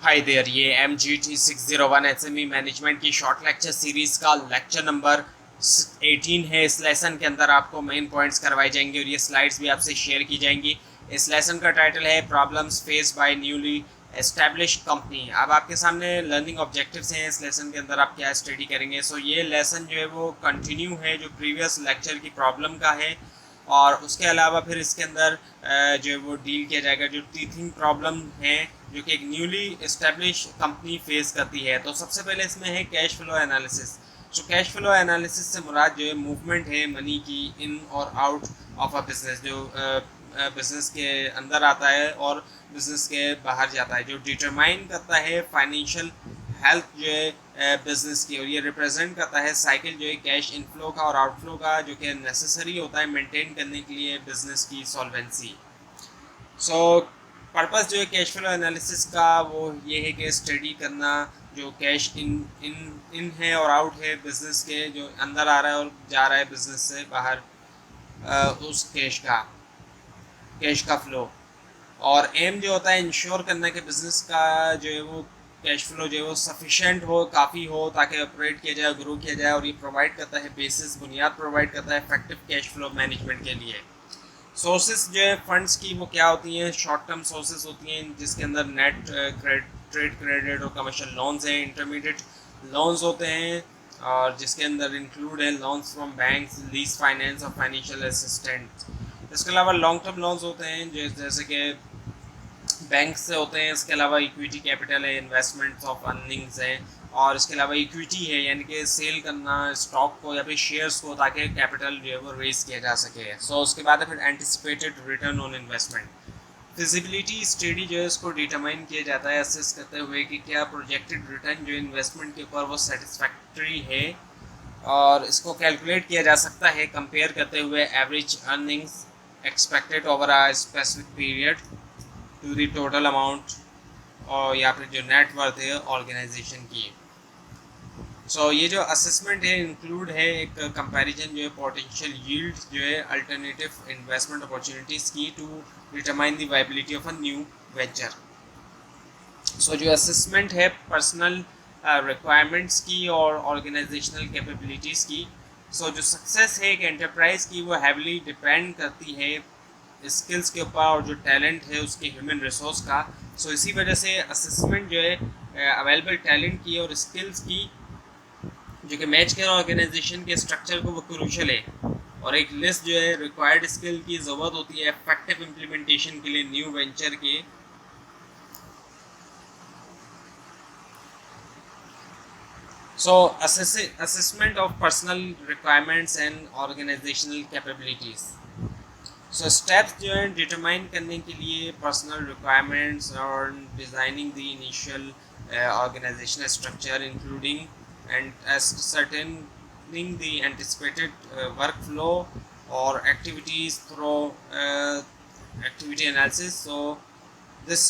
Hi there, ये MGT601 SME management की short lecture series का लेक्चर नंबर 18 है। इस लेसन के अंदर आपको मेन पॉइंट्स करवाए जाएंगे और ये स्लाइड्स भी आपसे शेयर की जाएंगी। इस लेसन का टाइटल है problems face by newly established company. अब आपके सामने लर्निंग ऑब्जेक्टिव्स हैं। इस लेसन के अंदर आप क्या स्टडी करेंगे। सो ये लेसन जो है वो कंटिन्यू है जो प्रीवियस लेक्चर की प्रॉब्लम का है, और उसके अलावा फिर इसके अंदर जो है वो डील किया जाएगा जो टीथिंग प्रॉब्लम है जो कि एक न्यूली इस्टेब्लिश कंपनी फेस करती है। तो सबसे पहले इसमें है कैश फ्लो एनालिसिस। जो कैश फ्लो एनालिसिस से मुराद जो है मूवमेंट है मनी की इन और आउट ऑफ अ बिजनेस, जो बिजनेस के अंदर आता है और बिजनेस के बाहर जाता है, जो डिटरमाइन करता है फाइनेंशियल हेल्थ जो है बिजनेस की, और ये रिप्रेजेंट करता है साइकिल जो है कैश इनफ्लो का और आउटफ्लो का, जो कि नेसेसरी होता है मेंटेन करने के लिए बिजनेस की सॉल्वेंसी। सो पर्पस जो है कैश फ्लो एनालिसिस का वो ये है कि स्टडी करना जो कैश इन इन इन है और आउट है बिजनेस के, जो अंदर आ रहा है और जा रहा है बिजनेस से बाहर, उस कैश का फ्लो। और एम जो होता है इंश्योर करना कि बिजनेस का जो है वो कैश फ्लो जो है वो सफिशेंट हो, काफ़ी हो, ताकि ऑपरेट किया जाए, ग्रो किया जाए। और ये प्रोवाइड करता है बेसिस, बुनियाद प्रोवाइड करता है इफेक्टिव कैश फ्लो मैनेजमेंट के लिए। सोर्सेज जो है फंड्स की वो क्या होती हैं, शॉर्ट टर्म सोर्सेज होती हैं जिसके अंदर नेट ट्रेड क्रेडिट और कमर्शियल लोन्स हैं। इंटरमीडिएट लोन्स होते हैं और जिसके अंदर इंक्लूड है loans from banks, lease finance और फाइनेंशियल असिस्टेंट। इसके अलावा लॉन्ग टर्म लोन्स होते हैं जैसे कि बैंक से होते हैं। इसके अलावा इक्विटी कैपिटल है, इन्वेस्टमेंट्स ऑफ अर्निंग्स हैं, और इसके अलावा इक्विटी है यानी कि सेल करना स्टॉक को या फिर शेयर्स को ताकि कैपिटल जो है वो रेज किया जा सके। सो उसके बाद है फिर anticipated return on investment. Feasibility study जो है उसको डिटरमाइन किया जाता है असेस करते हुए कि क्या प्रोजेक्टेड रिटर्न जो इन्वेस्टमेंट के ऊपर वो सेटिस्फैक्ट्री है, और इसको कैलकुलेट किया जा सकता है कंपेयर करते हुए average earnings expected over a specific period to the total amount, और या फिर जो नेट वर्थ है ऑर्गेनाइजेशन की। सो ये जो असेसमेंट है इंक्लूड है एक कंपैरिजन जो है पोटेंशियल यील्ड जो है अल्टरनेटिव इन्वेस्टमेंट अपॉर्चुनिटीज़ की to determine the viability of a new venture. So जो असेसमेंट है पर्सनल रिक्वायरमेंट्स की और ऑर्गेनाइजेशनल कैपेबिलिटीज़ की। सो जो सक्सेस है एक एंटरप्राइज की वो हैवली डिपेंड करती है स्किल्स के ऊपर और जो टैलेंट है उसके ह्यूमन रिसोर्स का। सो इसी वजह से असेसमेंट जो है अवेलेबल टैलेंट की और स्किल्स की जो कि मैच कर ऑर्गेनाइजेशन के स्ट्रक्चर को वो क्रूशल है, और एक लिस्ट जो है रिक्वायर्ड स्किल की ज़रूरत होती है इफेक्टिव इम्प्लीमेंटेशन के लिए न्यू वेंचर के। So assessment of personal requirements and organisational capabilities. So steps जो है डिटरमाइन करने के लिए पर्सनल रिक्वायरमेंट्स और designing the initial organisational structure including and ascertaining the anticipated workflow or activities through activity analysis. So this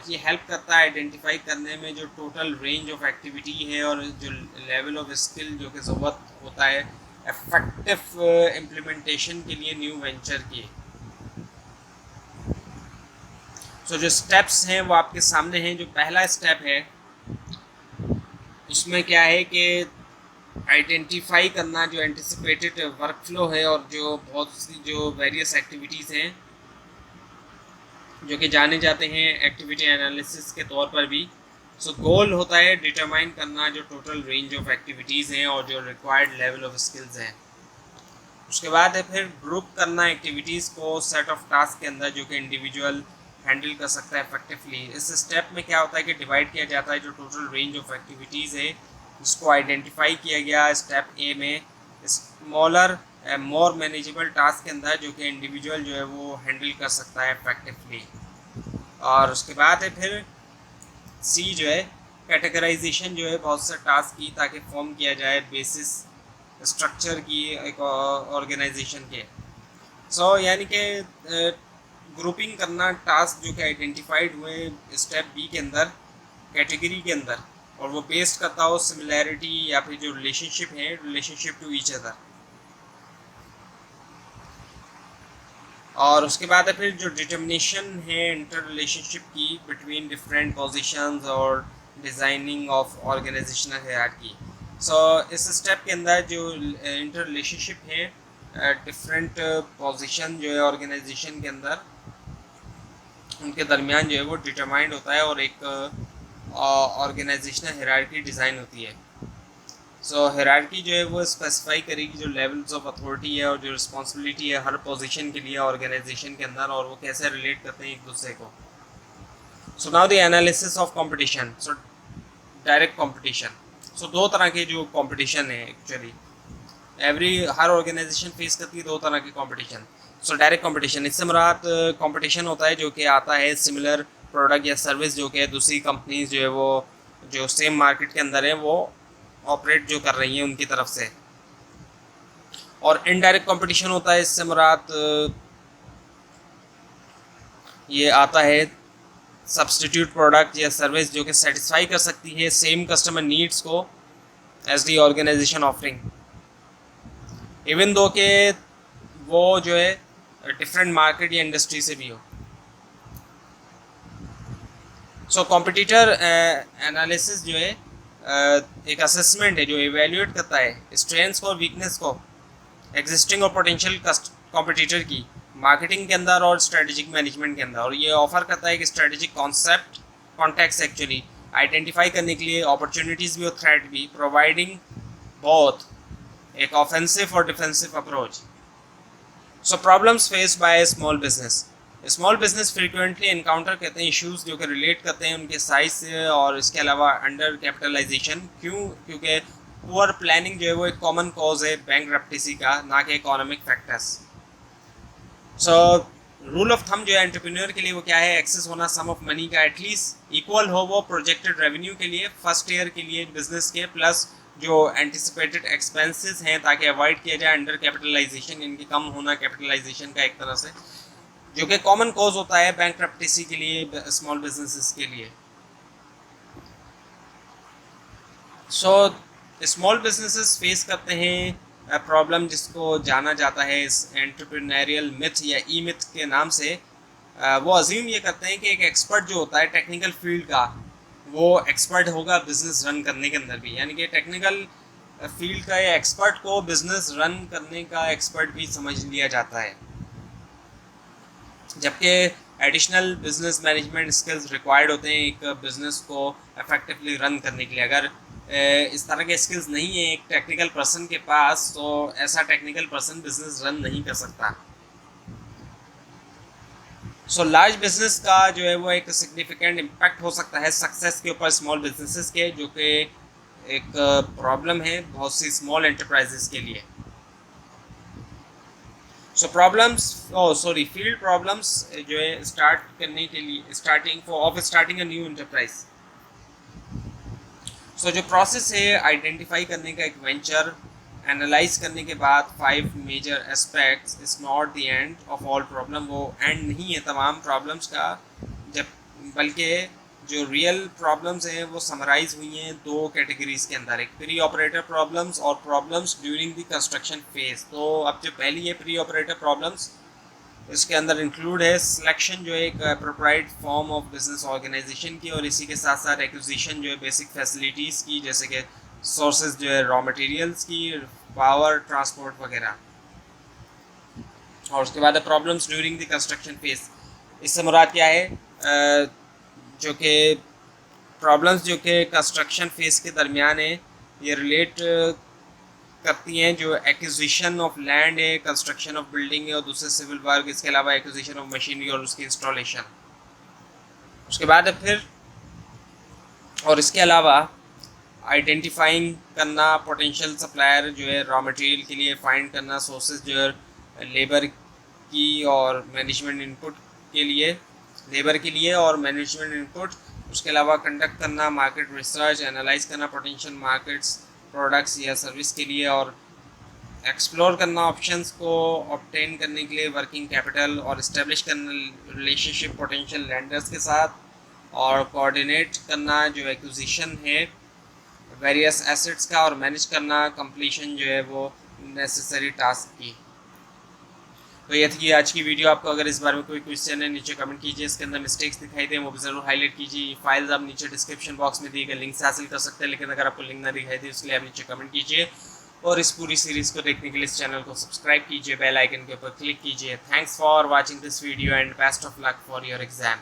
ये help करता है identify करने में जो टोटल रेंज ऑफ एक्टिविटी है और जो लेवल ऑफ स्किल जो कि ज़रूरत होता है इफेक्टिव इम्प्लीमेंटेशन के लिए न्यू वेंचर की। सो जो स्टेप्स हैं वो आपके सामने हैं। जो पहला स्टेप है उसमें क्या है कि आइडेंटिफाई करना जो एंटिसिपेटेड वर्कफ्लो है और जो बहुत सी जो वेरियस एक्टिविटीज़ हैं जो कि जाने जाते हैं एक्टिविटी एनालिसिस के तौर पर भी। सो गोल होता है डिटरमाइन करना जो टोटल रेंज ऑफ एक्टिविटीज़ हैं और जो रिक्वायर्ड लेवल ऑफ स्किल्स हैं। उसके बाद है फिर ग्रुप करना एक्टिविटीज़ को सेट ऑफ टास्क के अंदर जो कि इंडिविजुअल हैंडल कर सकता है इफेक्टिवली। इस स्टेप में क्या होता है कि डिवाइड किया जाता है जो टोटल रेंज ऑफ एक्टिविटीज़ है जिसको आइडेंटिफाई किया गया स्टेप ए में स्मॉलर मोर मैनेजेबल टास्क के अंदर जो कि इंडिविजुअल जो है वो हैंडल कर सकता है इफेक्टिवली। और उसके बाद है फिर सी जो है कैटेगराइजेशन जो है बहुत से टास्क की ताकि फॉर्म किया जाए बेसिस स्ट्रक्चर की एक ऑर्गेनाइजेशन के। सो यानी कि ग्रुपिंग करना टास्क जो कि आइडेंटिफाइड हुए स्टेप बी के अंदर कैटेगरी के अंदर, और वो बेस्ड करता हो सिमिलैरिटी या फिर जो रिलेशनशिप है रिलेशनशिप टू ईच अदर। और उसके बाद है फिर जो डिटर्मिनेशन है इंटर रिलेशनशिप की बिटवीन डिफरेंट पोजीशंस और डिज़ाइनिंग ऑफ ऑर्गेनाइजेशनल हायरार्की। सो इस स्टेप के अंदर जो इंटर रिलेशनशिप है डिफरेंट पोजीशन जो है ऑर्गेनाइजेशन के अंदर उनके दरमियान जो है वो डिटरमाइंड होता है और एक ऑर्गेनाइजेशनल हायरार्की डिज़ाइन होती है। सो हायरार्की जो है वो स्पेसिफाई करेगी जो लेवल्स ऑफ अथॉरिटी है और जो रिस्पॉन्सिबिलिटी है हर पोजीशन के लिए ऑर्गेनाइजेशन के अंदर और वो कैसे रिलेट करते हैं एक दूसरे को। So now the analysis of competition. So direct competition. So दो तरह के जो कंपटीशन है एक्चुअली हर ऑर्गेनाइजेशन फेस करती है दो तरह के कंपटीशन। सो डायरेक्ट कंपटीशन, इससे मुराद कंपटीशन होता है जो कि आता है सिमिलर प्रोडक्ट या सर्विस जो कि दूसरी कंपनीज जो है वो जो सेम मार्केट के अंदर है वो ऑपरेट जो कर रही हैं उनकी तरफ से। और इनडायरेक्ट कंपटीशन होता है, इससे मुराद ये आता है सब्सटीट्यूट प्रोडक्ट या सर्विस जो कि सेटिस्फाई कर सकती है सेम कस्टमर नीड्स को as the organisation offering, even though के वो जो है डिफरेंट मार्केट या इंडस्ट्री से भी हो। सो कॉम्पिटिटर एनालिसिस जो है एक असेसमेंट है जो इवेल्यूएट करता है स्ट्रेंथ्स को और वीकनेस को एग्जिस्टिंग और पोटेंशियल कॉम्पिटिटर की मार्केटिंग के अंदर और स्ट्रेटेजिक मैनेजमेंट के अंदर, और ये ऑफर करता है कि strategic concept context actually identify करने के लिए अपॉर्चुनिटीज़ भी और थ्रेट भी, प्रोवाइडिंग बोथ एक ऑफेंसिव और defensive approach. So problems face by small business. Small business frequently encounter करते हैं इश्यूज जो कि रिलेट करते हैं उनके साइज से और इसके अलावा अंडर कैपिटलाइजेशन। क्योंकि पुअर प्लानिंग जो है वो एक कॉमन कॉज है बैंकरप्टेसी का, ना कि economic factors. So rule of thumb जो है एंटरप्रेन्योर के लिए वो क्या है, एक्सेस होना सम ऑफ मनी का एटलीस्ट इक्वल हो वो प्रोजेक्टेड रेवेन्यू के लिए फर्स्ट ईयर के लिए बिजनेस के, प्लस जो एंटिसिपेटेड एक्सपेंसेस हैं ताकि अवॉइड किया जाए अंडर कैपिटलाइजेशन, इनकी कम होना कैपिटलाइजेशन का एक तरह से, जो कि कॉमन कॉज होता है बैंकरप्टेसी के लिए स्मॉल बिजनेसेस के लिए। सो स्मॉल बिजनेसेस फेस करते हैं प्रॉब्लम जिसको जाना जाता है इस एंटरप्रेन्योरियल मिथ या ई मिथ के नाम से। वो अज्यूम ये करते हैं कि एक एक्सपर्ट जो होता है टेक्निकल फील्ड का वो एक्सपर्ट होगा बिजनेस रन करने के अंदर भी, यानी कि टेक्निकल फील्ड का या एक्सपर्ट को बिजनेस रन करने का एक्सपर्ट भी समझ लिया जाता है, जबकि additional business management skills required होते हैं एक बिजनेस को इफेक्टिवली रन करने के लिए। अगर इस तरह के स्किल्स नहीं है एक टेक्निकल पर्सन के पास तो ऐसा टेक्निकल पर्सन बिजनेस रन नहीं कर सकता। सो लार्ज बिजनेस का जो है वो एक सिग्निफिकेंट इम्पैक्ट हो सकता है सक्सेस के ऊपर स्मॉल बिजनेसेस के, जो कि एक प्रॉब्लम है बहुत सी स्मॉल एंटरप्राइजेस के लिए। सो फील्ड प्रॉब्लम्स जो है स्टार्ट करने के लिए स्टार्टिंग अ न्यू एंटरप्राइज। सो जो प्रोसेस है आइडेंटिफाई करने का एक वेंचर एनालाइज करने के बाद 5 major aspects is not the end of all problem, वो एंड नहीं है तमाम प्रॉब्लम्स का, जब बल्कि जो रियल प्रॉब्लम्स हैं वो समराइज हुई हैं दो कैटेगरीज के अंदर, एक प्री ऑपरेटर प्रॉब्लम्स और problems during the construction phase. तो अब जो पहली है प्री ऑपरेटर प्रॉब्लम्स, इसके अंदर इंक्लूड है सिलेक्शन जो है एक प्रोप्राइट फॉर्म ऑफ बिजनेस ऑर्गेनाइजेशन की, और इसी के साथ साथ एक्विजिशन जो है बेसिक फैसिलिटीज़ की, जैसे कि सोर्सेज जो है रॉ मटेरियल्स की, पावर, ट्रांसपोर्ट वगैरह। और उसके बाद problems during the construction phase, इससे मुराद क्या है जो कि प्रॉब्लम्स जो कि कंस्ट्रक्शन फेज के दरमियान है ये रिलेट करती हैं जो एक्विजिशन ऑफ लैंड है, कंस्ट्रक्शन ऑफ बिल्डिंग है और दूसरे सिविल वर्क, इसके अलावा एक्विजिशन ऑफ मशीनरी और उसकी इंस्टॉलेशन। उसके बाद फिर और इसके अलावा आइडेंटिफाइंग करना पोटेंशियल सप्लायर जो है रॉ मटेरियल के लिए, फाइंड करना सोर्सेज जो है लेबर की और मैनेजमेंट इनपुट के लिए, लेबर के लिए और मैनेजमेंट इनपुट। उसके अलावा कंडक्ट करना मार्केट रिसर्च, एनालाइज करना पोटेंशियल मार्केट्स प्रोडक्ट्स या सर्विस के लिए, और एक्सप्लोर करना ऑप्शंस को ऑब्टेन करने के लिए वर्किंग कैपिटल, और इस्टेब्लिश करना रिलेशनशिप पोटेंशियल लैंडर्स के साथ, और कोऑर्डिनेट करना जो एक्विजिशन है वेरियस एसेट्स का, और मैनेज करना कंप्लीशन जो है वो नेसेसरी टास्क की। तो ये थी आज की वीडियो। आपको अगर इस बारे में कोई क्वेश्चन है नीचे कमेंट कीजिए, इसके अंदर मिस्टेक्स दिखाई दे वो भी जरूर हाईलाइट कीजिए। फाइल्स आप नीचे डिस्क्रिप्शन बॉक्स में दिए गए लिंक से हासिल कर सकते हैं, लेकिन अगर आपको लिंक ना दिखाई दे उसके लिए आप नीचे कमेंट कीजिए। और इस पूरी सीरीज को देखने के लिए इस चैनल को सब्सक्राइब कीजिए, बेल आइकन के ऊपर क्लिक कीजिए। Thanks for watching this video and best of luck for your exam.